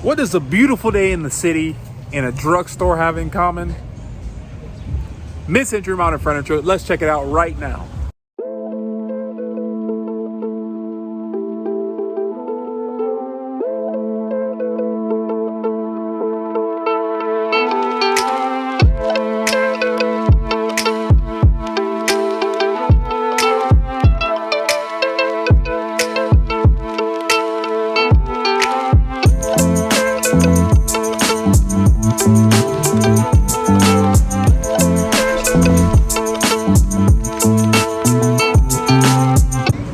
What does a beautiful day in the city and a drugstore have in common? Mid-century modern furniture. Let's check it out right now.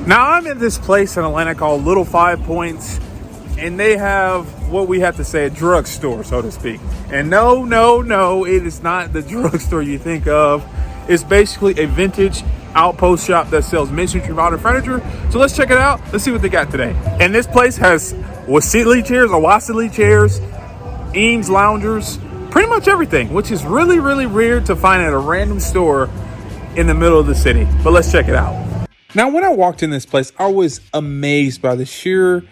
Now I'm in this place in Atlanta called Little 5 Points, and they have what we have to say a drugstore, so to speak. And no, it is not the drugstore you think of. It's basically a vintage outpost shop that sells mid-century modern furniture. So let's check it out. Let's see what they got today. And this place has Wassily chairs, Eames loungers, pretty much everything, which is really rare to find at a random store in the middle of the city. But let's check it out. Now, when I walked in this place, I was amazed by the sheer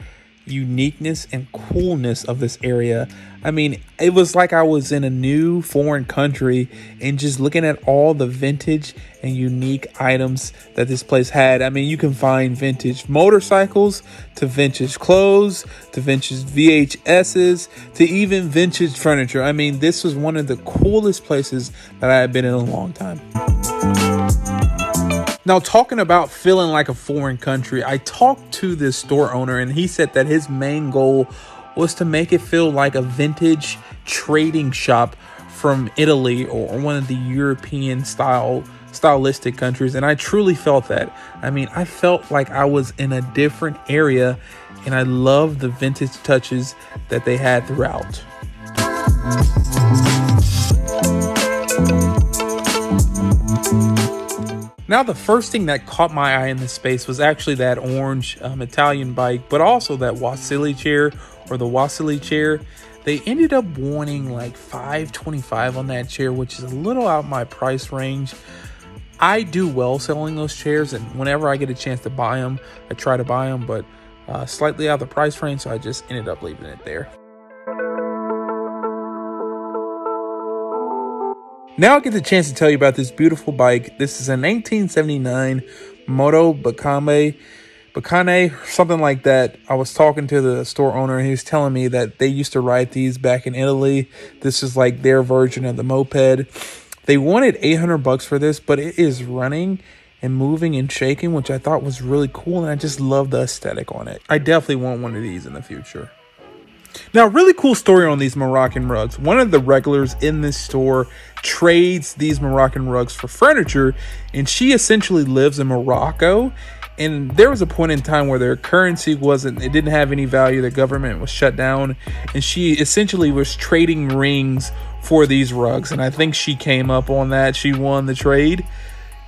uniqueness and coolness of this area. I mean, it was like I was in a new foreign country and just looking at all the vintage and unique items that this place had. I mean, you can find vintage motorcycles to vintage clothes to vintage VHSs to even vintage furniture. I mean, this was one of the coolest places that I had been in a long time. Now, talking about feeling like a foreign country, I talked to this store owner and he said that his main goal was to make it feel like a vintage trading shop from Italy or one of the European stylistic countries. And I truly felt that. I mean, I felt like I was in a different area, and I love the vintage touches that they had throughout. Now, the first thing that caught my eye in this space was actually that orange Italian bike, but also that Wassily chair or the Wassily chair. They ended up wanting like $525 on that chair, which is a little out my price range. I do well selling those chairs, and whenever I get a chance to buy them, I try to buy them, but slightly out of the price range, so I just ended up leaving it there. Now I get the chance to tell you about this beautiful bike. This is a 1979 Moto Bygone, something like that. I was talking to the store owner and he was telling me that they used to ride these back in Italy. This is like their version of the moped. They wanted $800 for this, but it is running and moving and shaking, which I thought was really cool, and I just love the aesthetic on it. I definitely want one of these in the future. Now, really cool story on these Moroccan rugs. One of the regulars in this store trades these Moroccan rugs for furniture, and she essentially lives in Morocco. And there was a point in time where their currency it didn't have any value. The government was shut down, and she essentially was trading rings for these rugs. And I think she came up on that. She won the trade.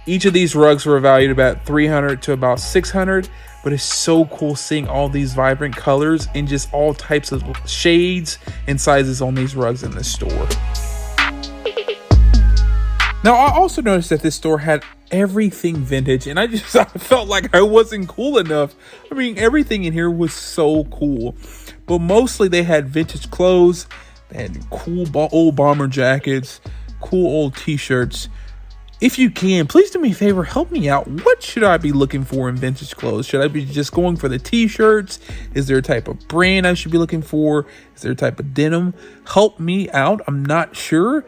Each of these rugs were valued about $300 to about $600. But it's so cool seeing all these vibrant colors and just all types of shades and sizes on these rugs in this store. Now, I also noticed that this store had everything vintage, and I felt like I wasn't cool enough. I mean, everything in here was so cool, but mostly they had vintage clothes. They had cool old bomber jackets, cool old t-shirts. If you can, please do me a favor, help me out. What should I be looking for in vintage clothes? Should I be just going for the t-shirts? Is there a type of brand I should be looking for? Is there a type of denim? Help me out. I'm not sure.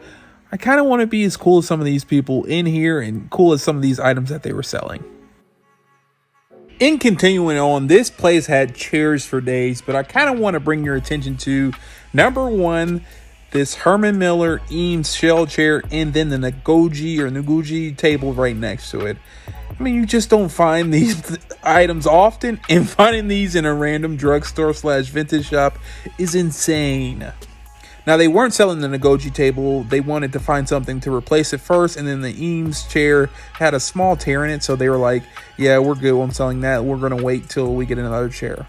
I kind of want to be as cool as some of these people in here and cool as some of these items that they were selling. In continuing on, this place had chairs for days, but I kind of want to bring your attention to number one, this Herman Miller Eames shell chair, and then the Noguchi table right next to it. I mean, you just don't find these items often, and finding these in a random drugstore / vintage shop is insane. Now, they weren't selling the Noguchi table. They wanted to find something to replace it first, and then the Eames chair had a small tear in it, so they were like, yeah, we're good on selling that. We're going to wait till we get another chair.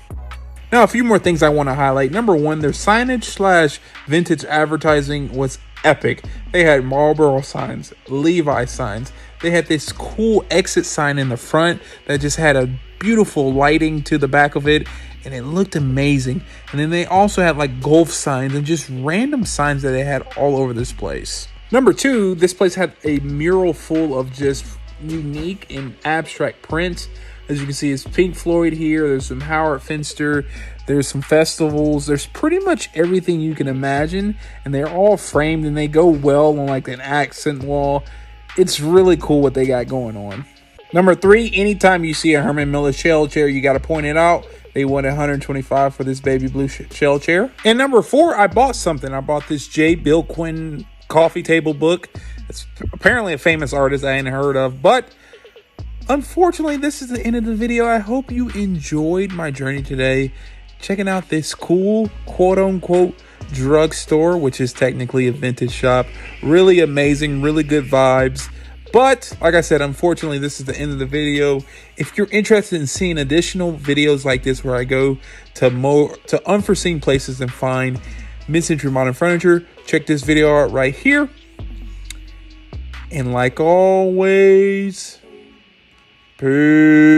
Now, a few more things I want to highlight. Number one, their signage / vintage advertising was epic. They had Marlboro signs, Levi signs. They had this cool exit sign in the front that just had a beautiful lighting to the back of it, and it looked amazing. And then they also had like golf signs and just random signs that they had all over this place. Number 2, this place had a mural full of just unique and abstract prints. As you can see, it's Pink Floyd here. There's some Howard Finster. There's some festivals. There's pretty much everything you can imagine. And they're all framed and they go well on like an accent wall. It's really cool what they got going on. Number 3, anytime you see a Herman Miller shell chair, you got to point it out. They won $125 for this baby blue shell chair. And number 4, I bought something. I bought this J. Bill Quinn coffee table book. It's apparently a famous artist I ain't heard of, but unfortunately, this is the end of the video. I hope you enjoyed my journey today, checking out this cool quote-unquote drugstore, which is technically a vintage shop. Really amazing, really good vibes. But like I said, unfortunately, this is the end of the video. If you're interested in seeing additional videos like this where I go to unforeseen places and find mid-century modern furniture, check this video out right here. And like always, peace.